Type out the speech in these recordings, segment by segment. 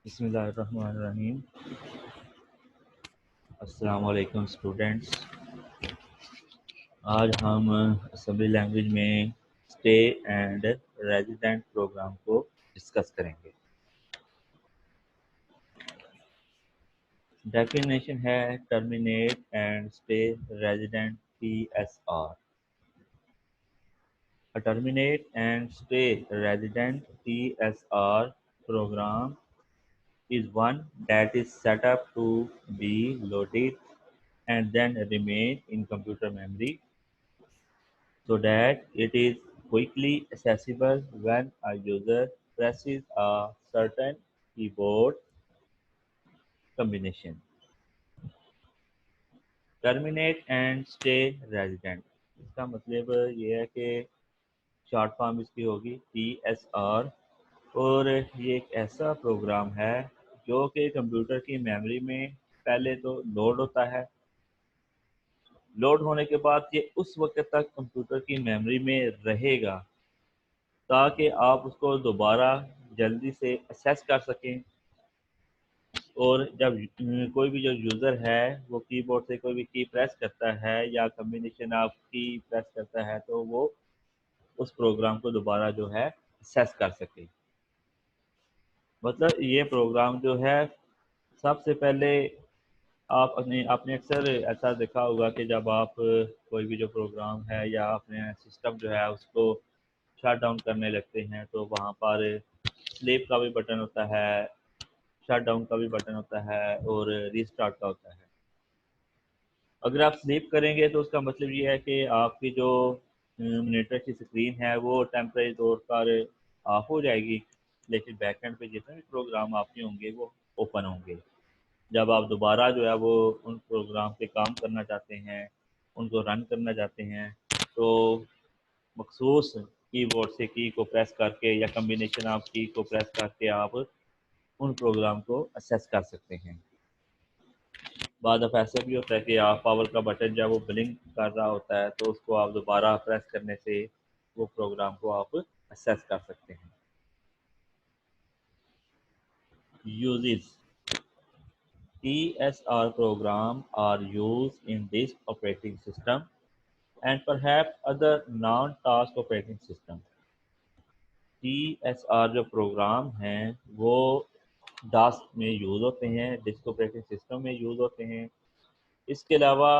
بسم اللہ الرحمن الرحیم. السلام علیکم اسٹوڈینٹس. آج ہم اسمبلی لینگویج میں اسٹے اینڈ ریزیڈنٹ پروگرام کو ڈسکس کریں گے. ڈیفینیشن ہے terminate and stay resident TSR. A terminate and stay resident TSR program is one that is set up to be loaded and then remain in computer memory so that it is quickly accessible when a user presses a certain keyboard combination. Terminate and stay resident. اس کا مطلب یہ ہے کہ short form اس کی ہوگی TSR، اور یہ ایک ایسا پروگرام ہے جو کہ کمپیوٹر کی میموری میں پہلے تو لوڈ ہوتا ہے. لوڈ ہونے کے بعد یہ اس وقت تک کمپیوٹر کی میموری میں رہے گا تاکہ آپ اس کو دوبارہ جلدی سے ایکسیس کر سکیں. اور جب کوئی بھی جو یوزر ہے وہ کی بورڈ سے کوئی بھی کی پریس کرتا ہے یا کمبینیشن آف کی پریس کرتا ہے تو وہ اس پروگرام کو دوبارہ جو ہے ایکسیس کر سکے. مطلب یہ پروگرام جو ہے سب سے پہلے آپ نے اکثر ایسا دیکھا ہوگا کہ جب آپ کوئی بھی جو پروگرام ہے یا اپنے سسٹم جو ہے اس کو شٹ ڈاؤن کرنے لگتے ہیں تو وہاں پر سلیپ کا بھی بٹن ہوتا ہے، شٹ ڈاؤن کا بھی بٹن ہوتا ہے اور ریسٹارٹ کا ہوتا ہے. اگر آپ سلیپ کریں گے تو اس کا مطلب یہ ہے کہ آپ کی جو مانیٹر کی اسکرین ہے وہ ٹیمپریری طور پر آف ہو جائے گی، لیکن بیک اینڈ پہ جتنے بھی پروگرام آپ کے ہوں گے وہ اوپن ہوں گے. جب آپ دوبارہ جو ہے وہ ان پروگرام پہ کام کرنا چاہتے ہیں، ان کو رن کرنا چاہتے ہیں، تو مخصوص کی بورڈ سے کی کو پریس کر کے یا کمبینیشن آف کی کو پریس کر کے آپ ان پروگرام کو ایکسیس کر سکتے ہیں. بعد اب ایسا بھی ہوتا ہے کہ آپ پاور کا بٹن جب وہ بلنک کر رہا ہوتا ہے تو اس کو آپ دوبارہ پریس کرنے سے وہ پروگرام کو آپ ایکسیس کر سکتے ہیں. Uses TSR program are used in this operating system and perhaps other non-task operating system. TSR جو پروگرام ہیں وہ ڈاسک میں یوز ہوتے ہیں، ڈسک آپریٹنگ سسٹم میں یوز ہوتے ہیں. اس کے علاوہ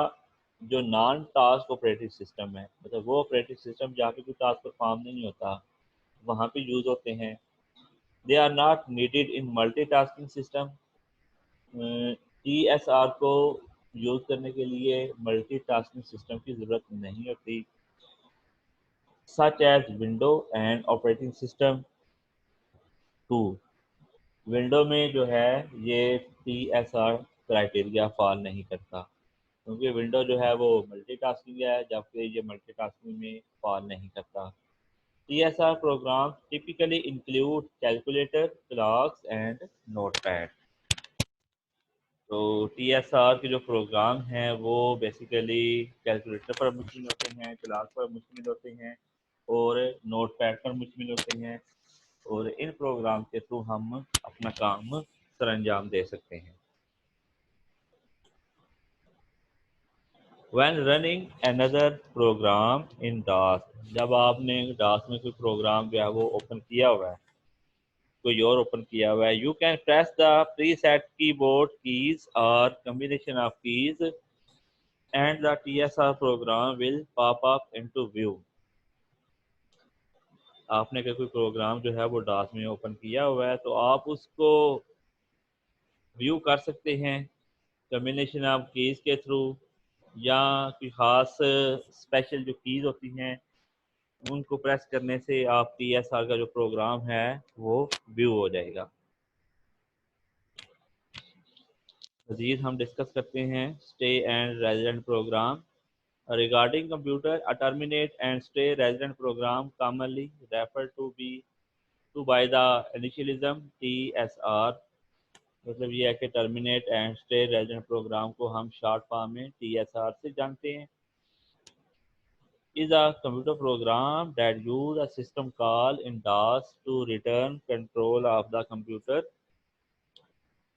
جو نان ٹاسک آپریٹنگ سسٹم ہے، مطلب وہ آپریٹنگ سسٹم جہاں پہ کوئی ٹاسک پرفارم نہیں ہوتا وہاں پہ یوز ہوتے ہیں. They are not needed in multi tasking system. TSR کو یوز کرنے کے لیے ملٹی ٹاسکنگ سسٹم کی ضرورت نہیں ہوتی. Such as window and operating system 2. Window میں جو ہے یہ TSR کرائٹیریا فال نہیں کرتا کیونکہ ونڈو جو ہے وہ ملٹی ٹاسکنگ ہے جبکہ یہ ملٹی ٹاسکنگ میں فال نہیں کرتا. TSR program typically include calculator, clocks and notepad. تو TSR کے جو پروگرام ہیں وہ بیسیکلی کیلکولیٹر پر مشتمل ہوتے ہیں، کلاس پر مشتمل ہوتے ہیں اور نوٹ پیڈ پر مشتمل ہوتے ہیں، اور ان پروگرام کے تھرو ہم اپنا کام سر انجام دے سکتے ہیں. When running another program in DOS، جب آپ نے DOS میں کوئی پروگرام جو ہے وہ اوپن کیا ہوا ہے، کوئی اور اوپن کیا ہوا ہے، you can press the preset keyboard keys or combination of keys and the TSR program will pop up into view. آپ نے کوئی پروگرام جو ہے وہ ڈاس میں اوپن کیا ہوا ہے تو آپ اس کو ویو کر سکتے ہیں کمبینیشن آف کیز کے تھرو، یا کوئی خاص اسپیشل جو کیز ہوتی ہیں ان کو پریس کرنے سے آپ TSR کا جو پروگرام ہے وہ ویو ہو جائے گا. مزید ہم ڈسکس کرتے ہیں stay and resident program. Regarding computer, a terminate and stay resident program commonly referred to by the initialism TSR. مطلب یہ ہے کہ terminate and stay resident program کو ہم شارٹ فارم میں TSR سے جانتے ہیں. Is a computer program that use a system call in DOS to return control of the computer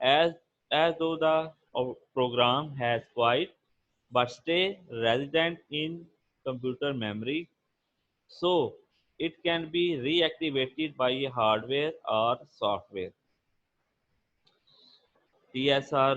as as though the program has quite but stay resident in computer memory, so it can be reactivated by a hardware or software. TSR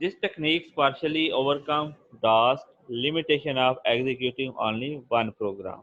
This techniques partially overcome DOS limitation of executing only one program.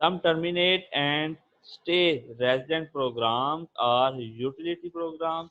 Some terminate and stay resident programs are utility programs।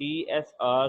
TSR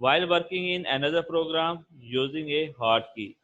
while working in another program using a hard key।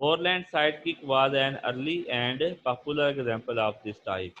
Borland sidekick was an early and popular example of this type।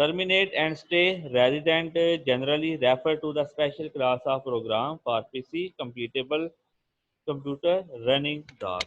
Terminate and stay resident generally refer to the special class of program for PC computable computer running DOS.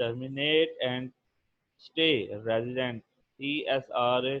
terminate and stay resident TSR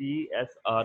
TSR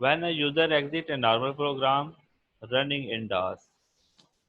When a user exit a normal program running in DOS,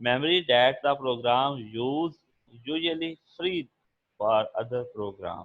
memory that the program use usually free for other program,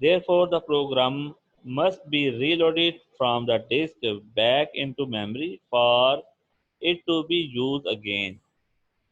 Therefore, the program must be reloaded from the disk back into memory for it to be used again.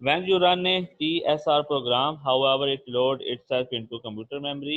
When you run a TSR program, however, it load itself into computer memory,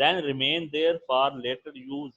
then remain there for later use,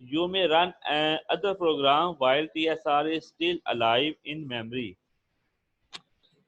You may run other program while TSR is still alive in memory.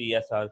TSR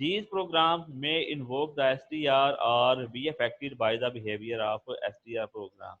These programs may invoke the STR or be affected by the behavior of STR program.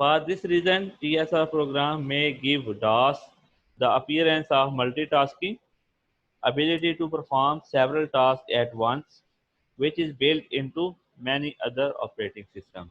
For this reason, TSR program may give DOS the appearance of multitasking, ability to perform several tasks at once, which is built into many other operating systems.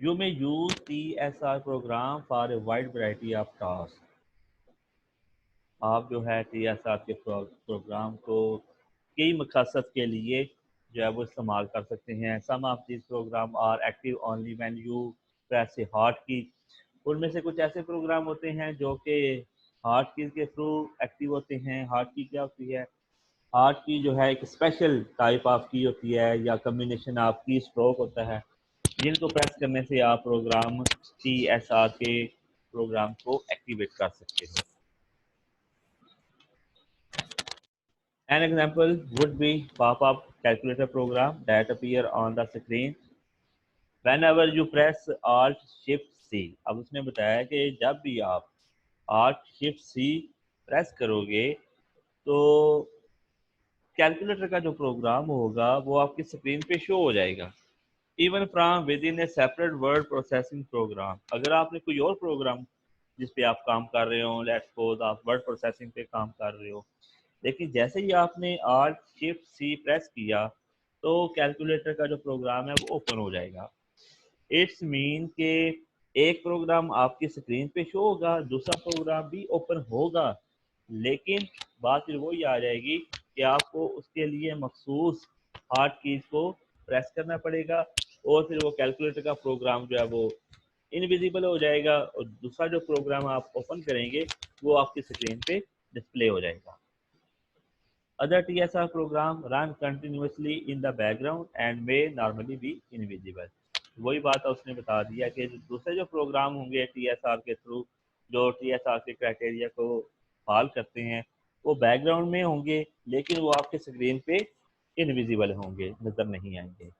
You may use TSR program for a wide variety of tasks. آپ جو ہے T S R کے programme کو کئی مقاصد کے لیے جو ہے وہ استعمال کر سکتے ہیں. Some of these program are active only when you press a hot key. ان میں سے کچھ ایسے پروگرام ہوتے ہیں جو کہ ہارٹ کی کے تھرو ایکٹیو ہوتے ہیں. ہارٹ کی کیا ہوتی ہے؟ ہارٹ کی جو ہے ایک اسپیشل ٹائپ آف کی ہوتی ہے یا کمبینیشن آف کی اسٹروک ہوتا ہے جن کو پریس کرنے سے آپ پروگرام ٹی ایس آر کے پروگرام کو ایکٹیویٹ کر سکتے ہیں. An example would be pop-up calculator program that appear on the screen whenever you press Alt Shift C. اب اس نے بتایا کہ جب بھی آپ Alt Shift C پریس کرو گے تو کیلکولیٹر کا جو پروگرام ہوگا وہ آپ کی اسکرین پہ شو ہو جائے گا. Even from within a separate word processing program. اگر آپ نے کوئی اور پروگرام جس پہ آپ کام کر رہے ہوں، لیٹس سپوز آپ ورڈ پروسیسنگ پہ کام کر رہے ہو، لیکن جیسے ہی آپ نے Alt Shift C پریس کیا تو کیلکولیٹر کا جو پروگرام ہے وہ اوپن ہو جائے گا. اٹس مین کہ ایک پروگرام آپ کی اسکرین پہ شو ہوگا، دوسرا پروگرام بھی اوپن ہوگا، لیکن بات پھر وہی آ جائے گی کہ آپ کو اس کے لیے مخصوص ہارڈ کیز کو پریس کرنا پڑے گا اور پھر وہ کیلکولیٹر کا پروگرام جو ہے وہ انویزیبل ہو جائے گا اور دوسرا جو پروگرام آپ اوپن کریں گے وہ آپ کی اسکرین پہ ڈسپلے ہو جائے گا. Other TSR program run continuously in the background and may normally be invisible. وہی بات اس نے بتا دیا کہ دوسرے جو پروگرام ہوں گے ٹی ایس آر کے تھرو جو ٹی ایس آر کے کرائٹیریا کو فال کرتے ہیں وہ بیک گراؤنڈ میں ہوں گے لیکن وہ آپ کے اسکرین پہ انویزیبل ہوں گے، نظر نہیں آئیں گے.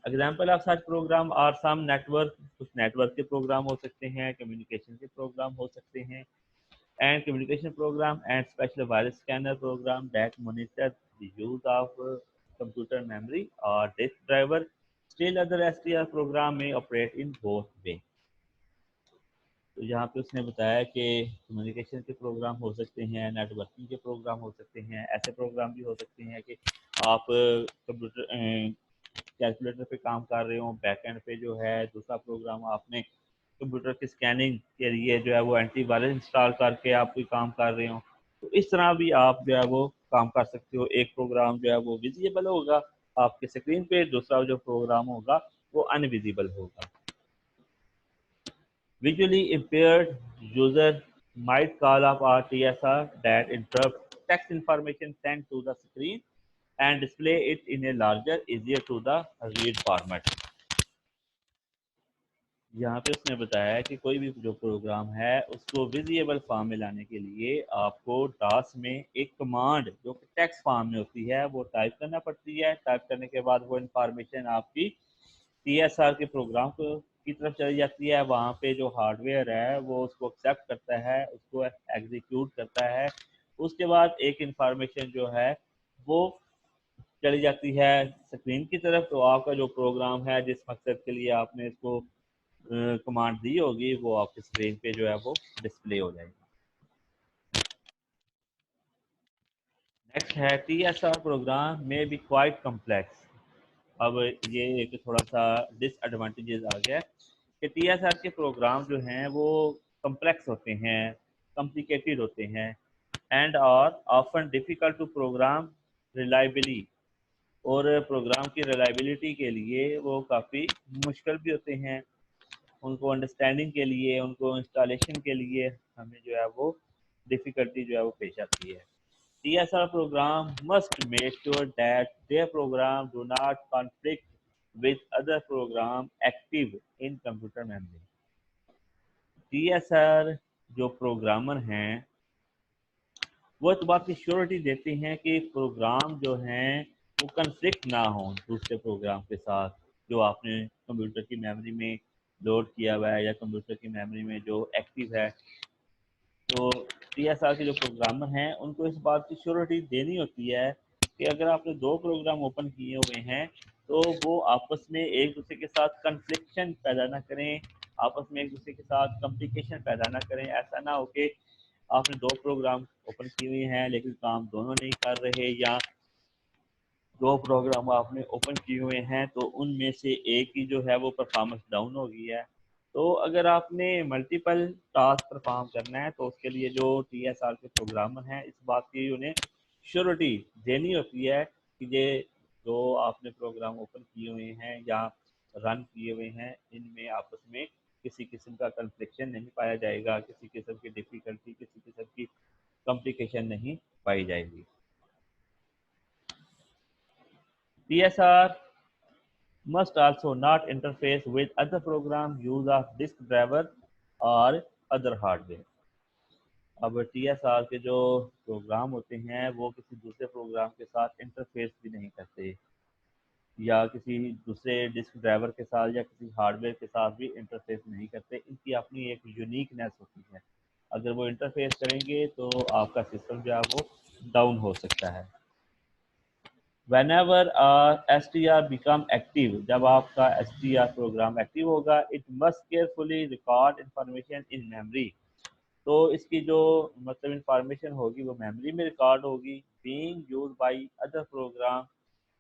Example of such program are some network. کچھ نیٹورک کے پروگرام ہو سکتے ہیں، کمیونیکیشن کے پروگرام ہو سکتے ہیں and communication program and special virus scanner program that monitor the use of computer memory or disk driver. Still other STR program may operate in both way. تو یہاں پہ اس نے بتایا کہ کمیونیکیشن کے پروگرام ہو سکتے ہیں، نیٹ ورکنگ کے پروگرام ہو سکتے ہیں، ایسے پروگرام بھی ہو سکتے ہیں کہ آپ کمپیوٹر کیلکولیٹر پہ کام کر رہے ہوں، بیک اینڈ پہ جو ہے دوسرا پروگرام آپ نے کمپیوٹر کی اسکیننگ کے لیے جو ہے وہ اینٹی وائرس انسٹال کر کے آپ کوئی کام کر رہے ہوں، تو اس طرح بھی آپ جو ہے وہ کام کر سکتے ہو. ایک پروگرام جو ہے وہ ویزیبل ہوگا آپ کے اسکرین پہ، دوسرا جو پروگرام ہوگا وہ انویزیبل ہوگا. Visually impaired user might call up RTSR that interrupt text information sent to the screen and display it in a larger, easier to the read format. یہاں پہ اس نے بتایا کہ کوئی بھی جو پروگرام ہے اس کو ویزیبل فارم میں لانے کے لیے آپ کو ڈاس میں ایک کمانڈ جو کہ ٹیکسٹ فارم میں ہوتی ہے وہ ٹائپ کرنا پڑتی ہے. ٹائپ کرنے کے بعد وہ انفارمیشن آپ کی ٹی ایس آر کے پروگرام کی طرف چلی جاتی ہے. وہاں پہ جو ہارڈ ویئر ہے وہ اس کو ایکسیپٹ کرتا ہے، اس کو ایگزیکیوٹ کرتا ہے. اس کے بعد ایک انفارمیشن جو ہے وہ چلی جاتی ہے اسکرین کی طرف. تو آپ کا جو پروگرام ہے جس مقصد کے لیے آپ نے اس کو کمانڈ دی ہوگی وہ آپ کی اسکرین پہ جو ہے وہ ڈسپلے ہو جائے گی. نیکسٹ ہے ٹی ایس آر پروگرام میں بی کوائٹ کمپلیکس. اب یہ ایک تھوڑا سا ڈس ایڈوانٹیجز آ گیا کہ ٹی ایس آر کے پروگرام جو ہیں وہ کمپلیکس ہوتے ہیں، کمپلیکیٹڈ ہوتے ہیں and are often difficult to program reliably. اور پروگرام کی ریلائبلٹی کے لیے وہ کافی مشکل بھی ہوتے ہیں. ان کو انڈرسٹینڈنگ کے لیے، ان کو انسٹالیشن کے لیے ہمیں جو ہے وہ ڈیفیکلٹی جو ہے وہ پیش آتی ہے. T S are program must make sure that their program do not conflict with other program active in computer memory. T S R جو پروگرامر ہیں وہ اس بات کی شیورٹی دیتے ہیں کہ پروگرام جو ہیں وہ کنفلکٹ نہ ہوں دوسرے پروگرام کے ساتھ جو آپ نے کمپیوٹر کی میموری میں لوڈ کیا ہوا ہے یا کمپیوٹر کی میموری میں جو ایکٹیو ہے. تو ٹی ایس آر کے جو پروگرامر ہیں ان کو اس بات کی شیورٹی دینی ہوتی ہے کہ اگر آپ نے دو پروگرام اوپن کیے ہوئے ہیں تو وہ آپس میں ایک دوسرے کے ساتھ کنفلکشن پیدا نہ کریں، آپس میں ایک دوسرے کے ساتھ کمپلیکیشن پیدا نہ کریں. ایسا نہ ہو کہ آپ نے دو پروگرام اوپن کیے ہوئے ہیں لیکن کام دونوں نہیں کر رہے یا دو پروگرام آپ نے اوپن کیے ہوئے ہیں تو ان میں سے ایک کی جو ہے وہ پرفارمنس ڈاؤن ہو گئی ہے. تو اگر آپ نے ملٹیپل ٹاسک پرفارم کرنا ہے تو اس کے لیے جو ٹی ایس آر کے پروگرامر ہیں اس بات کی انہیں شیورٹی دینی ہوتی ہے کہ یہ جو آپ نے پروگرام اوپن کیے ہوئے ہیں یا رن کیے ہوئے ہیں ان میں آپس میں کسی قسم کا کنفلکشن نہیں پایا جائے گا, کسی قسم کی ڈیفیکلٹی, کسی قسم کی کمپلیکیشن نہیں پائی جائے گی. TSR must also not interface with other program use of disk driver or other hardware. اب ٹی ایس آر کے جو پروگرام ہوتے ہیں وہ کسی دوسرے پروگرام کے ساتھ انٹرفیس بھی نہیں کرتے یا کسی دوسرے ڈسک ڈرائیور کے ساتھ یا کسی ہارڈ ویئر کے ساتھ بھی انٹرفیس نہیں کرتے. ان کی اپنی ایک یونیکنیس ہوتی ہے, اگر وہ انٹرفیس کریں گے تو آپ کا سسٹم جو ہے وہ ڈاؤن ہو سکتا ہے. whenever STR become active, جب آپ کا STR پروگرام ایکٹیو ہوگا, it must carefully record information in memory. تو اس کی جو مطلب انفارمیشن ہوگی وہ میموری میں ریکارڈ ہوگی, being used by other program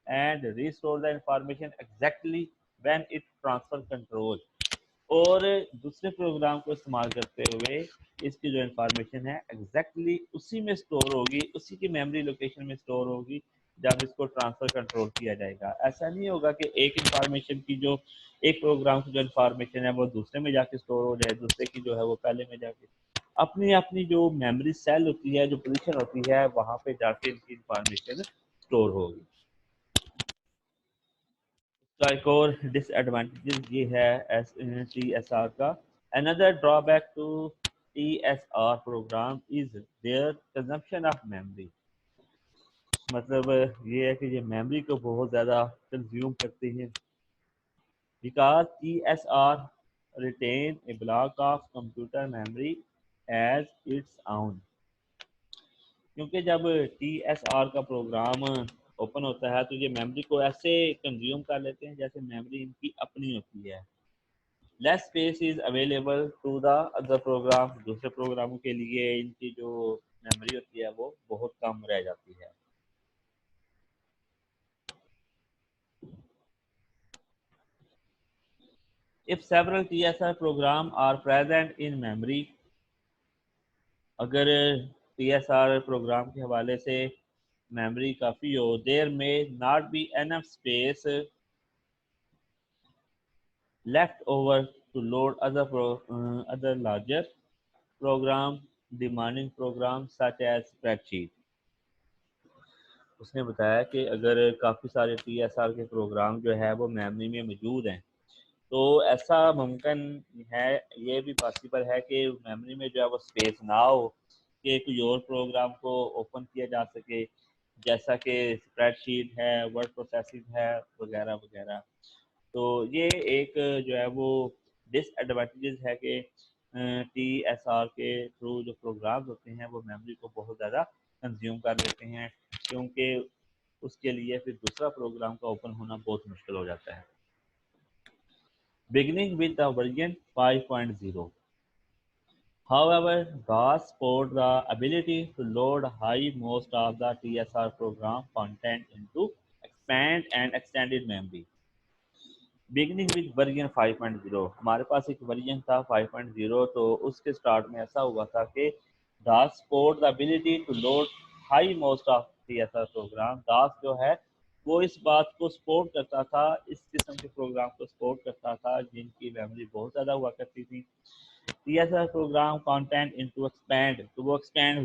and restore the information exactly when it transfer control. اور دوسرے پروگرام کو استعمال کرتے ہوئے اس کی جو انفارمیشن ہے ایگزیکٹلی اسی میں اسٹور ہوگی, اسی کی میموری لوکیشن میں اسٹور ہوگی جب اس کو ٹرانسفر کنٹرول کیا جائے گا. ایسا نہیں ہوگا کہ ایک انفارمیشن کی جو ایک پروگرام کی جو انفارمیشن ہے وہ دوسرے میں جا کے اسٹور ہو جائے, دوسرے کی جو ہے وہ پہلے میں جا کے اپنی اپنی جو میموری سیل ہوتی ہے, جو پوزیشن ہوتی ہے, وہاں پہ جا کے ان کی انفارمیشن اسٹور ہوگی. کا ایک اور ڈس ایڈوانٹیجز یہ ہے ٹی ایس آر کا. another drawback to TSR program is their consumption of memory. مطلب یہ ہے کہ یہ میموری کو بہت زیادہ کنزیوم کرتے ہیں. because TSR retain a block of computer memory as its own. کیونکہ جب ٹی ایس آر کا پروگرام اوپن ہوتا ہے تو یہ میموری کو ایسے کنزیوم کر لیتے ہیں جیسے میموری ان کی اپنی ہوتی ہے. Less space is available to the other program. دوسرے پروگراموں کے لیے ان کی جو میموری ہوتی ہے وہ بہت کم رہ جاتی ہے. if several TSR program are present in memory, اگر ٹی ایس آر پروگرام کے حوالے سے memory coffee who, there may not be enough space left over to load other larger program demanding programs such as spreadsheet. اس نے بتایا کہ اگر کافی سارے T S R کے پروگرام جو ہے وہ میموری میں موجود ہیں تو ایسا ممکن ہے, یہ بھی پاسبل ہے کہ میموری میں جو ہے وہ اسپیس نہ ہو کہ کوئی اور پروگرام کو اوپن کیا جا سکے, جیسا کہ اسپریڈ شیٹ ہے, ورڈ پروسیسنگ ہے, وغیرہ وغیرہ. تو یہ ایک جو ہے وہ ڈس ایڈوانٹیجز ہے کہ ٹی ایس آر کے تھرو جو پروگرامز ہوتے ہیں وہ میموری کو بہت زیادہ کنزیوم کر لیتے ہیں, کیونکہ اس کے لیے پھر دوسرا پروگرام کا اوپن ہونا بہت مشکل ہو جاتا ہے. beginning with the version 5.0. However, DOS support the ability to load high most of the TSR program content into expand and extended memory. beginning with version 5.0, ہمارے پاس ایک ورژن تھا 5.0, تو اس کے سٹارٹ میں ایسا ہوا تھا کہ DOS support the ability to load high most of TSR program. DOS جو ہے وہ اس بات کو سپورٹ کرتا تھا, اس قسم کے پروگرام کو سپورٹ کرتا تھا جن کی میموری بہت زیادہ ہوا کرتی تھی. T S R program content into expand, تو وہ ایکسپینڈ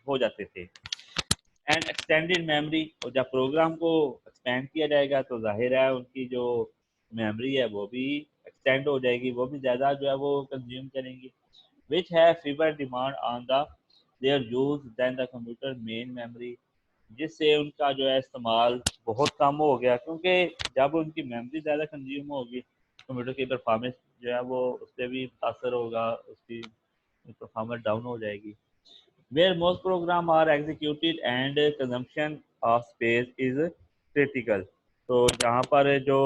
ہو جاتے تھے. اینڈ ایکسٹینڈیڈ میموری, اور جب پروگرام کو ایکسپینڈ کیا جائے گا تو ظاہر ہے ان کی جو میموری ہے وہ بھی ایکسٹینڈ ہو جائے گی, وہ بھی زیادہ جو ہے وہ کنزیوم کریں گی. which have fewer demand on their use than the computer main memory, جس سے ان کا جو ہے استعمال بہت کم ہو گیا, کیونکہ جب ان کی میموری زیادہ کنزیوم ہوگی کمپیوٹر کی پرفارمنس جو ہے وہ اس پہ بھی متاثر ہوگا, اس کی پرفارمنس ڈاؤن ہو جائے گی. where most program are executed and consumption of space is critical. تو جہاں پر جو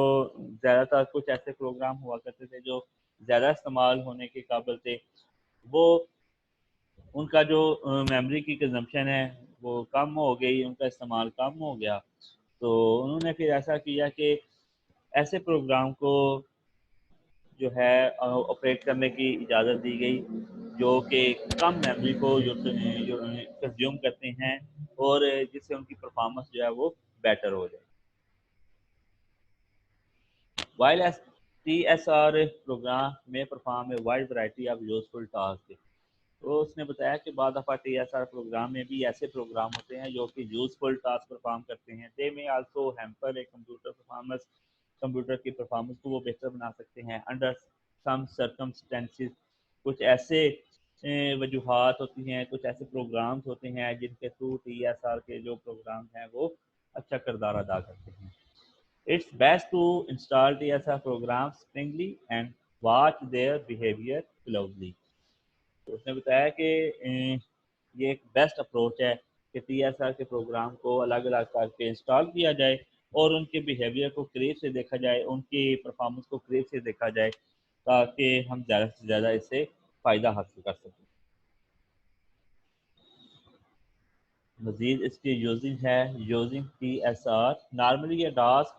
زیادہ تر کچھ ایسے پروگرام ہوا کرتے تھے جو زیادہ استعمال ہونے کے قابل تھے, وہ ان کا جو میموری کی کنزمپشن ہے وہ کم ہو گئی, ان کا استعمال کم ہو گیا, تو انہوں نے پھر ایسا کیا کہ ایسے پروگرام کو جو ہے آپریٹ کرنے کی اجازت دی گئی جو کہ کم میموری کو کنزیوم کرتے ہیں اور جس سے ان کی پرفارمنس جو ہے وہ بیٹر ہو جائے. While as TSR program may perform a wide variety of useful tasks. تو اس نے بتایا کہ بعض دفعہ ٹی ایس آر پروگرام میں بھی ایسے پروگرام ہوتے ہیں جو کہ یوزفل ٹاسک پرفارم کرتے ہیں. دے میں آلسو ہیمپر اے کمپیوٹر کی پرفارمنس کو وہ بہتر بنا سکتے ہیں انڈر سم سرکمسٹینسز. کچھ ایسے وجوہات ہوتی ہیں, کچھ ایسے پروگرامز ہوتے ہیں جن کے تھرو ٹی ایس آر کے جو پروگرام ہیں وہ اچھا کردار ادا کرتے ہیں. It's best to install TSR programs sparingly and watch their behavior closely. تو اس نے بتایا کہ یہ ایک بیسٹ اپروچ ہے کہ ٹی ایس آر کے پروگرام کو الگ الگ کر کے انسٹال کیا جائے اور ان کے بیہیویئر کو قریب سے دیکھا جائے, ان کی پرفارمنس کو قریب سے دیکھا جائے تاکہ ہم زیادہ سے زیادہ اس سے فائدہ حاصل کر سکیں. مزید اس کی یوزنگ ہے using T S R. Normally یہ task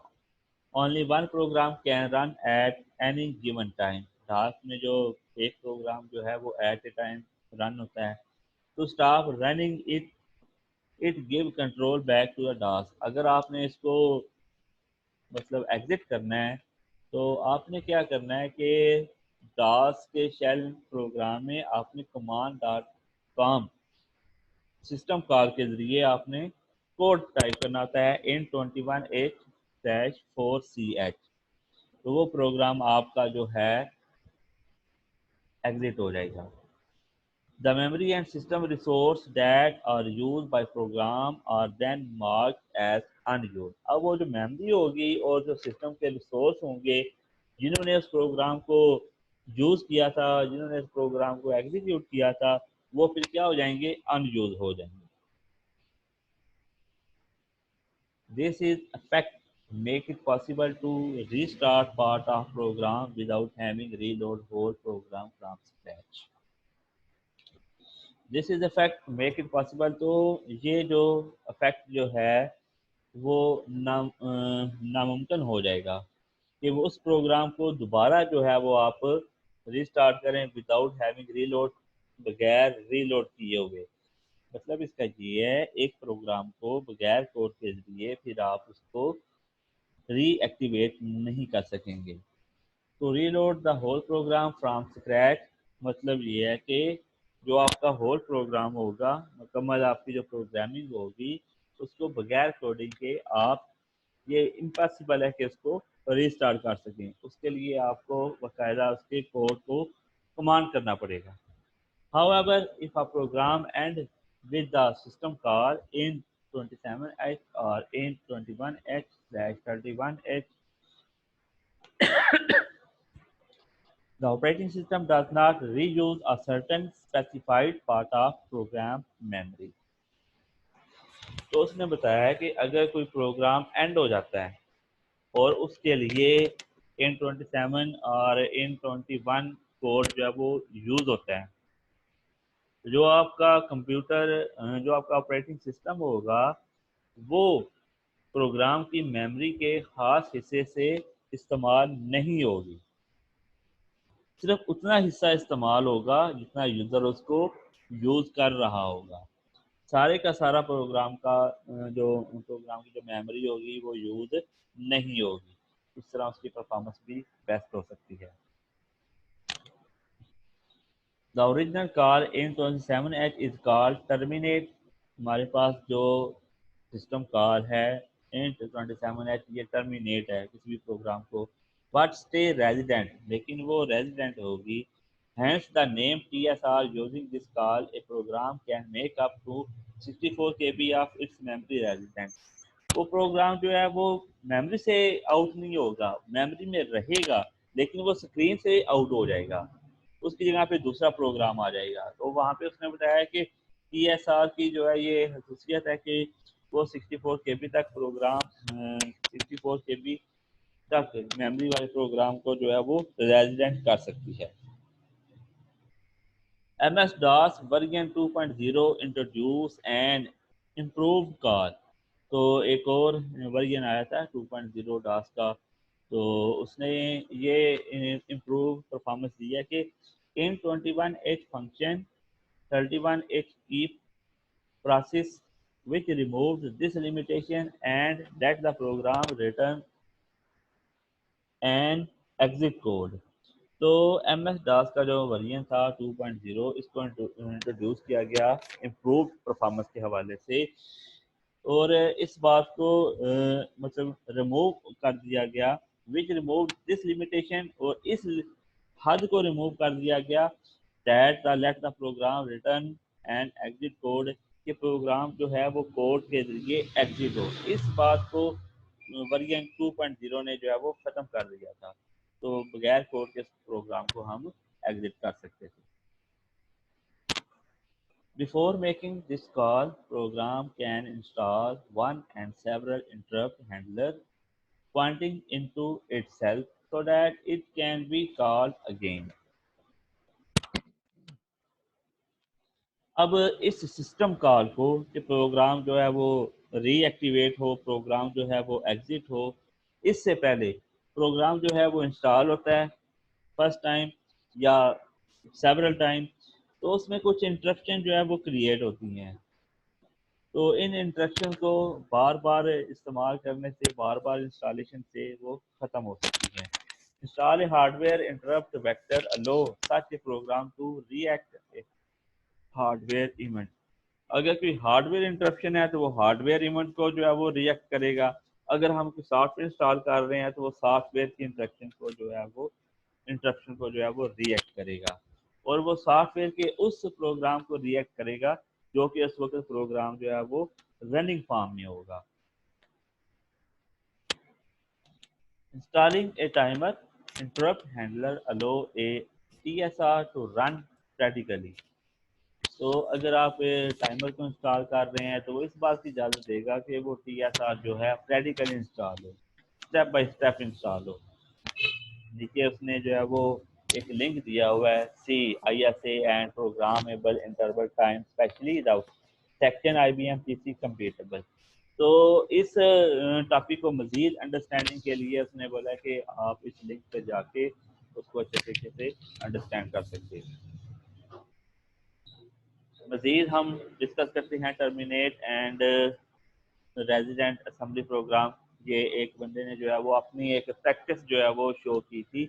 only one program can run at any given time. Task میں جو ایک پروگرام جو ہے وہ ایٹ اے ٹائم رن ہوتا ہے. تو stop running it give control back to the task. اگر آپ نے اس کو مطلب ایگزٹ کرنا ہے تو آپ نے کیا کرنا ہے کہ ٹاسک کے شیل پروگرام میں آپ نے command.com سسٹم کال کے ذریعے آپ نے کوڈ ٹائپ کرنا ہوتا ہے in21h-4ch. تو وہ پروگرام آپ کا جو ہے ایگزٹ ہو جائے گا. The memory and system resource that are used by program are then marked as unused. اب وہ جو میموری ہوگی اور جو سسٹم کے ریسورس ہوں گے جنہوں نے اس پروگرام کو یوز کیا تھا, جنہوں نے اس پروگرام کو ایگزیکیوٹ کیا تھا, وہ پھر کیا ہو جائیں گے, ان یوز ہو جائیں گے. This is effect make it possible to restart part of program without having reload whole program from scratch. This is effect make it possible. تو یہ جو effect جو ہے وہ ناممکن ہو جائے گا کہ وہ اس پروگرام کو دوبارہ جو ہے وہ آپ ریسٹارٹ کریں وداؤٹ ہیونگ ریلوڈ, بغیر ریلوڈ کیے ہوئے. مطلب اس کا یہ ہے ایک پروگرام کو بغیر کوڈ کے ذریعے پھر آپ اس کو ری ایکٹیویٹ نہیں کر سکیں گے. تو reload the whole program from scratch مطلب یہ ہے کہ جو آپ کا ہول پروگرام ہوگا, مکمل آپ کی جو پروگرامنگ ہوگی, اس کو بغیر کوڈنگ کے آپ یہ امپاسبل ہے کہ اس کو ریسٹارٹ کر سکیں. اس کے لیے آپ کو باقاعدہ اس کے کوڈ کو کمانڈ کرنا پڑے گا. However, if a program ends with the system call in 27H or in 21H/31H, the operating system does not reuse a certain specified part of program memory. تو اس نے بتایا کہ اگر کوئی پروگرام اینڈ ہو جاتا ہے اور اس کے لیے in27 اور in21 کوڈ جو ہے وہ یوز ہوتا ہے, جو آپ کا کمپیوٹر جو آپ کا آپریٹنگ سسٹم ہوگا وہ پروگرام کی میموری کے خاص حصے سے استعمال نہیں ہوگی, صرف اتنا حصہ استعمال ہوگا جتنا یوزر اس کو یوز کر رہا ہوگا. سارے کا سارا پروگرام کی جو میموری ہوگی وہ یوز نہیں ہوگی. اس طرح اس کی پرفارمنس بھی بیسٹ ہو سکتی ہے. The original call in 27H is called terminate. ہمارے پاس جو سسٹم کال ہے in 27H یہ terminate ہے کسی بھی پروگرام کو, but stay resident, لیکن وہ resident ہوگی. Hence the name TSR. Using this call a program can make up to 64 KB of its memory resident. وہ پروگرام جو ہے وہ میموری سے آؤٹ نہیں ہوگا, میموری میں رہے گا لیکن وہ اسکرین سے آؤٹ ہو جائے گا, اس کی جگہ پہ دوسرا پروگرام آ جائے گا. تو وہاں پہ اس نے بتایا کہ ٹی ایس آر کی جو ہے یہ خصوصیت ہے کہ وہ 64 KB تک پروگرام 64 KB تک میموری والے پروگرام کو جو ہے وہ ریزیڈنٹ کر سکتی ہے. MS-DOS version 2.0 introduced an improved call. تو ایک اور ورژن آیا تھا 2.0 ڈاس کا، تو اس نے یہ امپروو پرفارمنس دیا کہ ان 21H function 31H keep process which removes this limitation and let the program return an exit code. تو ایم ایس ڈاس کا جو ورژن تھا 2.0 اس کو انٹروڈیوس کیا گیا امپروو پرفارمنس کے حوالے سے، اور اس بات کو مطلب ریموو کر دیا گیا وچ ریموو دس لمیٹیشن، اور اس حد کو ریموو کر دیا گیا that the let the program return and exit code, کہ پروگرام جو ہے وہ کوڈ کے ذریعے ایگزٹ ہو۔ اس بات کو ورژن 2.0 نے جو ہے وہ ختم کر دیا تھا، تو بغیر کوڈ کے پروگرام کو ہم ایگزٹ کر سکتے تھے۔ Before making this call, program can install one and several interrupt handlers pointing into itself so that it can be called again. اب اس سسٹم کال کو کہ پروگرام جو ہے وہ ری ایکٹیویٹ ہو، پروگرام جو ہے وہ ایگزٹ ہو، اس سے پہلے پروگرام جو ہے وہ انسٹال ہوتا ہے فرسٹ ٹائم یا سیورل ٹائم، تو اس میں کچھ انٹرپشن جو ہے وہ کریٹ ہوتی ہیں، تو ان انٹرپشن کو بار بار استعمال کرنے سے، بار بار انسٹالیشن سے وہ ختم ہو سکتی ہیں۔ Install hardware interrupt vector allow such a program to react a hardware event. اگر کوئی ہارڈ ویئر انٹرپشن ہے تو وہ ہارڈ ویئر ایونٹ کو جو ہے وہ ری ایکٹ کرے گا، اگر ہم کوئی سافٹ ویئر انسٹال کر رہے ہیں تو وہ سافٹ ویئر کی انٹرپشن کو جو ہے وہ ری ایکٹ کرے گا، اور وہ سافٹ ویئر کے اس پروگرام کو ری ایکٹ کرے گا جو کہ اس وقت پروگرام جو ہے وہ رننگ فارم میں ہوگا۔ Installing a timer interrupt handler allow a TSR to run statically. تو اگر آپ ٹائمر کو انسٹال کر رہے ہیں تو وہ اس بات کی اجازت دے گا کہ وہ ٹی ایس آر جو ہے پریکٹیکلی انسٹال ہو، اسٹیپ بائی اسٹیپ انسٹال ہو۔ دیکھیے اس نے جو ہے وہ ایک لنک دیا ہوا ہے C I S A and programmable interval time specially section I B M P C compatible. تو اس ٹاپک کو مزید انڈرسٹینڈنگ کے لیے اس نے بولا کہ آپ اس لنک پہ جا کے اس کو اچھے طریقے سے انڈرسٹینڈ کر سکتے ہیں۔ مزید ہم ڈسکس کرتے ہیں terminate and resident assembly program. یہ ایک بندے نے جو ہے وہ اپنی ایک پریکٹس جو ہے وہ شو کی تھی،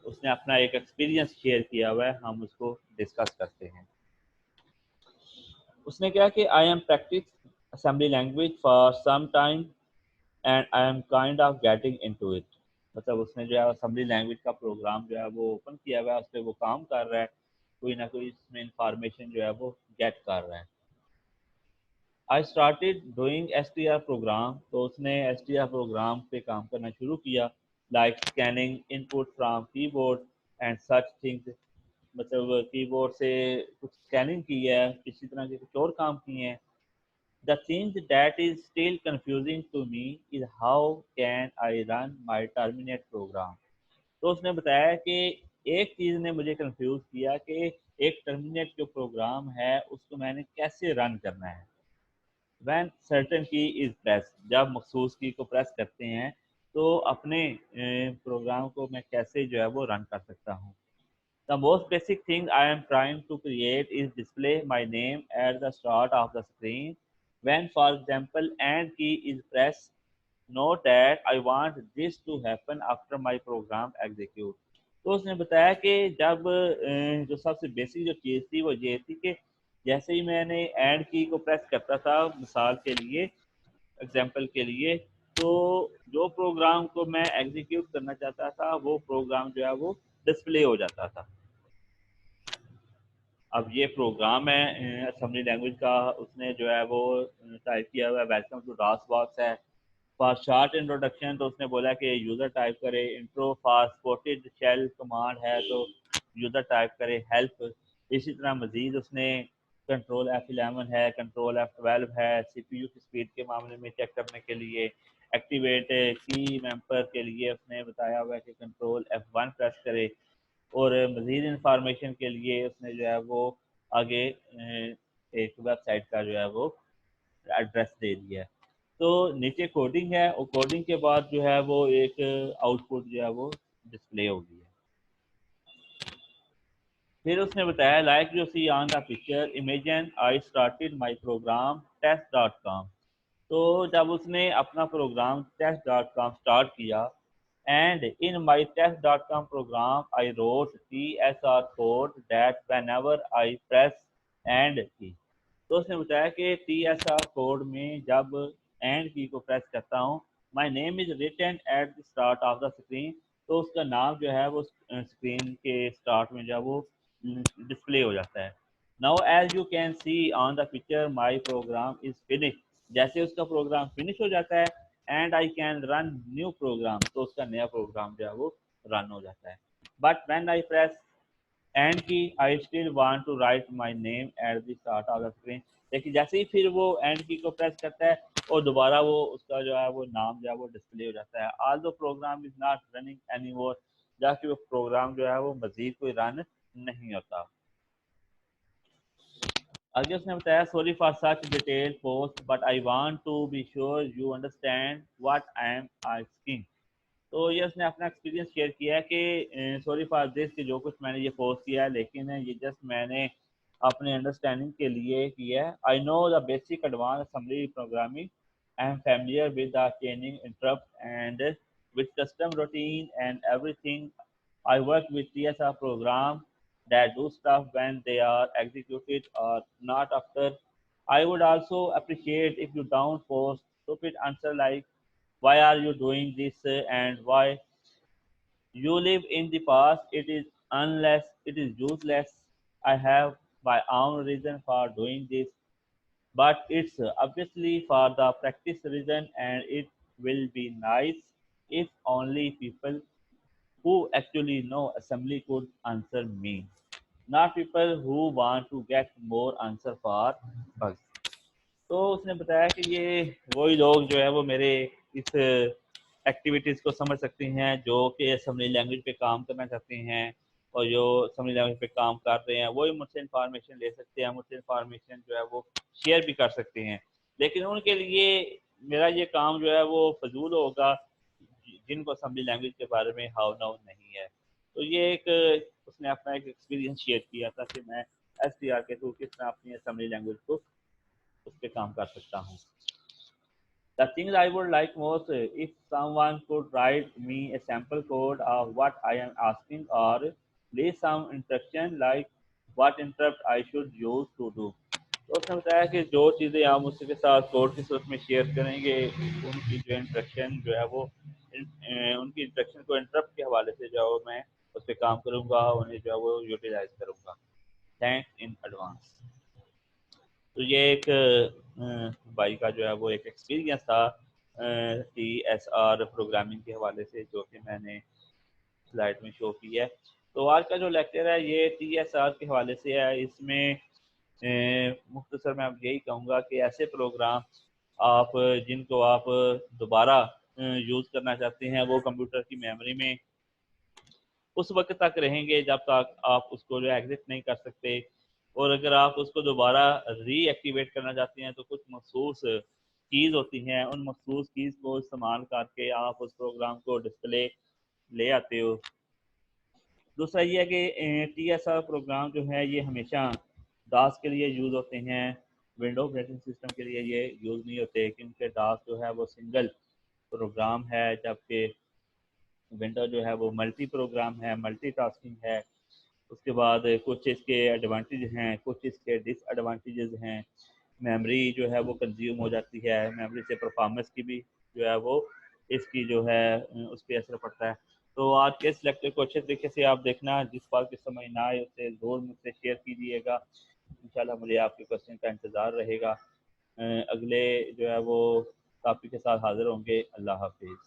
اس نے اپنا ایک ایکسپیرینس شیئر کیا ہوا ہے، ہم اس کو ڈسکس کرتے ہیں۔ اس نے کہا کہ I am practice assembly language for some time and I am kind of getting into it, مطلب اس نے جو ہے اسمبلی لینگویج کا پروگرام جو ہے وہ اوپن کیا ہوا ہے، اس پہ وہ کام کر رہا ہے، کوئی نہ کوئی اس میں انفارمیشن جو ہے وہ گیٹ کر رہا ہے۔ I started doing STR program، تو اس نے STR program پہ کام کرنا شروع کیا، like scanning input from keyboard and such things، مطلب کی بورڈ سے کچھ اسکیننگ کی ہے، اسی طرح کے کچھ اور کام کیے ہیں۔ The thing that is still confusing to me is how can I run my terminate program۔ تو اس نے بتایا کہ ایک چیز نے مجھے کنفیوز کیا کہ ایک ٹرمینیٹ جو پروگرام ہے اس کو میں نے کیسے رن کرنا ہے۔ when certain key is pressed، جب مخصوص کی کو پریس کرتے ہیں تو اپنے پروگرام کو میں کیسے جو ہے وہ رن کر سکتا ہوں۔ The most basic thing I am trying to create is display my name at the start of the screen when for example and key is pressed. Note that I want this to happen after my program execute۔ تو اس نے بتایا کہ جب جو سب سے basic جو چیز تھی وہ یہ تھی کہ جیسے ہی میں نے اینڈ کی کو پریس کرتا تھا، مثال کے لیے ایگزامپل کے لیے، تو جو پروگرام کو میں ایگزیکیوٹ کرنا چاہتا تھا وہ پروگرام جو ہے وہ ڈسپلے ہو جاتا تھا۔ اب یہ پروگرام ہے اسمبلی لینگویج کا، اس نے جو ہے وہ ٹائپ کیا ہوا ہے ویلکم ٹو ڈاس باکس ہے۔ فار شارٹ انٹروڈکشن تو اس نے بولا کہ یوزر ٹائپ کرے، intro for supported shell command ہے تو یوزر ٹائپ کرے ہیلپ۔ اسی طرح مزید اس نے کنٹرول F11 ہے، کنٹرول F12 ہے سی پی یو کی اسپیڈ کے معاملے میں چیک کرنے کے لیے۔ ایکٹیویٹ کی ممبر کے لیے اس نے بتایا ہوا ہے کہ کنٹرول F1 پریس کرے، اور مزید انفارمیشن کے لیے اس نے جو ہے وہ آگے ایک ویب سائٹ کا جو ہے وہ ایڈریس دے دیا ہے۔ تو نیچے کوڈنگ ہے اور کوڈنگ کے بعد جو ہے وہ ایک آؤٹ پٹ جو ہے وہ ڈسپلے ہوگی ہے. پھر اس نے بتایا like you see on the picture imagine I started my program test.com. تو جب اس نے اپنا پروگرام test.com اسٹارٹ کیا and in my test.com program I wrote TSR code that whenever I press and key. تو اس نے بتایا کہ TSR کوڈ میں جب اینڈ کی کو پریس کرتا ہوں my name is written at the start of the screen. تو اس کا نام جو ہے وہ اسکرین کے اسٹارٹ میں جو ہے وہ ڈسپلے ہو جاتا ہے. Now as you can see on the picture my program is finished. جیسے اس کا پروگرام فنش ہو جاتا ہے and I can run new program تو اس کا نیا پروگرام جو ہے وہ رن ہو جاتا ہے. But when I press end key I still want to write my name at the start of the screen. لیکن جیسے ہی پھر وہ اینڈ کی کو پریس کرتا ہے اور دوبارہ وہ اس کا جو ہے وہ نام جو ہے وہ ڈسپلے ہو جاتا ہے. Although program is not running any more. جبکہ وہ پروگرام جو ہے وہ مزید کوئی رن نہیں ہوتا. آگے اس نے بتایا sorry for such detail post but I want to be sure you understand what I am asking. تو یہ اس نے اپنا ایکسپیرینس شیئر کیا ہے کہ سوری فار دس کہ جو کچھ میں نے یہ پوسٹ کیا ہے لیکن یہ جسٹ میں نے اپنے انڈرسٹینڈنگ کے لیے کیا ہے. I know the basic advance assembly programming. I'm familiar with the changing interrupt and with custom routine and everything. I work with TSR program that do stuff when they are executed or not after. I would also appreciate if you don't post stupid answer like why are you doing this and why. You live in the past. It is unless it is useless. I have my own reason for doing this, but it's obviously for the practice reason, and it will be nice if only people who actually know assembly could answer me, not people who want to get more answer for bugs. تو اس نے بتایا کہ یہ وہی لوگ جو ہے وہ میرے اس ایکٹیویٹیز کو سمجھ سکتے ہیں جو کہ اسمبلی لینگویج پہ کام کرنا چاہتے ہیں اور جو اسمبلی لینگویج پہ کام کر رہے ہیں وہی مجھ سے انفارمیشن لے سکتے ہیں, مجھ سے انفارمیشن جو ہے وہ شیئر بھی کر سکتے ہیں. لیکن ان کے لیے میرا یہ کام جو ہے وہ فضول ہوگا جن کو اسمبلی لینگویج کے بارے میں ہاؤ ناؤ نہیں ہے. تو یہ ایک اس نے اپنا ایک ایکسپیرینس شیئر کیا تھا کہ میں ایس ٹی آر کے تھرو کس طرح اپنی اسمبلی لینگویج کو اس پہ کام کر سکتا ہوں. The things I would like most if someone could write me a sample code of what I am asking or leave some instruction like what interrupt I should use to do. تو اس نے بتایا کہ جو چیزیں آپ مجھ کے ساتھ کوڈ کی صورت میں شیئر کریں گے ان کی جو انسٹرکشن جو ہے وہ ان کی انسٹرکشن کو انٹرپٹ کے حوالے سے جو ہے وہ میں اس پہ کام کروں گا, انہیں جو ہے وہ یوٹیلائز کروں گا. Thanks in advance. تو یہ ایک بھائی کا جو ہے وہ ایک ایکسپیرینس تھا ٹی ایس آر پروگرامنگ کے حوالے سے جو کہ میں نے سلائڈ میں شو کی ہے. تو آج کا جو لیکچر ہے یہ ٹی ایس آر کے حوالے سے ہے. اس میں مختصر میں اب یہی کہوں گا کہ ایسے پروگرام آپ جن کو آپ دوبارہ یوز کرنا چاہتے ہیں وہ کمپیوٹر کی میموری میں اس وقت تک رہیں گے جب تک آپ اس کو جو ایگزٹ نہیں کر سکتے, اور اگر آپ اس کو دوبارہ ری ایکٹیویٹ کرنا چاہتے ہیں تو کچھ مخصوص کیز ہوتی ہیں, ان مخصوص کیز کو استعمال کر کے آپ اس پروگرام کو ڈسپلے لے آتے ہو. دوسرا یہ ہے کہ ٹی ایس آر پروگرام جو ہے یہ ہمیشہ ڈاس کے لیے یوز ہوتے ہیں, ونڈو آپریٹنگ سسٹم کے لیے یہ یوز نہیں ہوتے کیونکہ ڈاس جو ہے وہ سنگل پروگرام ہے جبکہ ونڈو جو ہے وہ ملٹی پروگرام ہے, ملٹی ٹاسکنگ ہے. اس کے بعد کچھ اس کے ایڈوانٹیج ہیں, کچھ اس کے ڈس ایڈوانٹیجز ہیں. میموری جو ہے وہ کنزیوم ہو جاتی ہے, میموری سے پرفارمنس کی بھی جو ہے وہ اس کی جو ہے اس پہ اثر پڑتا ہے. تو آج کے اس لیکچر کو اچھے طریقے سے آپ دیکھنا, جس بات کی سمجھ نہ آئے اسے ضرور مجھ سے شیئر کیجیے گا. انشاءاللہ مجھے آپ کے کوشچن کا انتظار رہے گا. اگلے جو ہے وہ ٹاپک کے ساتھ حاضر ہوں گے. اللہ حافظ.